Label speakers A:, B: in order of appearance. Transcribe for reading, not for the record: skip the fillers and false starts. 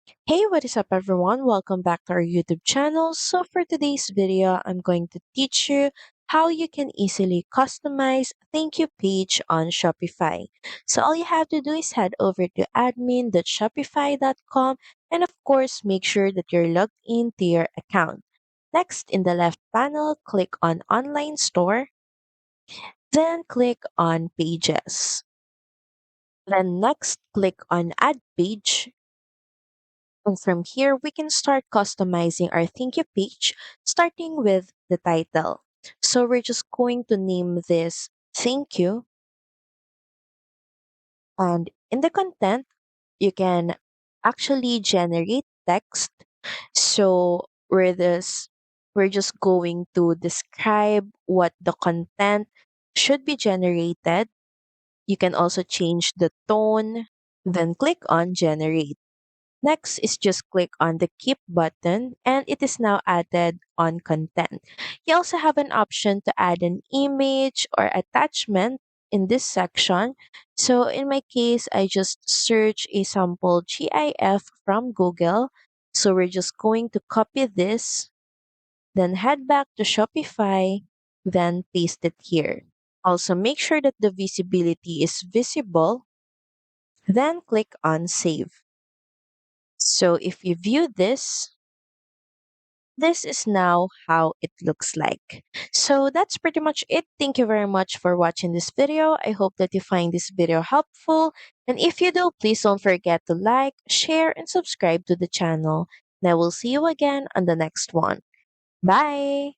A: Hey, what is up everyone? Welcome back to our YouTube channel. So for today's video, I'm going to teach you how you can easily customize thank you page on Shopify. So all you have to do is head over to admin.shopify.com and of course, make sure that you're logged into your account. Next, in the left panel, click on Online Store, then click on Pages. Then next, click on Add Page. And from here, we can start customizing our thank you page, starting with the title. So we're just going to name this thank you. And in the content, you can actually generate text. So we're just going to describe what the content should be generated. You can also change the tone, then click on generate. Next is just click on the keep button and it is now added on content. You also have an option to add an image or attachment in this section. So in my case, I just search a sample GIF from Google. So we're just going to copy this, then head back to Shopify, then paste it here. Also make sure that the visibility is visible, then click on save. So if you view this, this is now how it looks like. So that's pretty much it. Thank you very much for watching this video. I hope that you find this video helpful. And if you do, please don't forget to like, share, and subscribe to the channel. And I will see you again on the next one. Bye!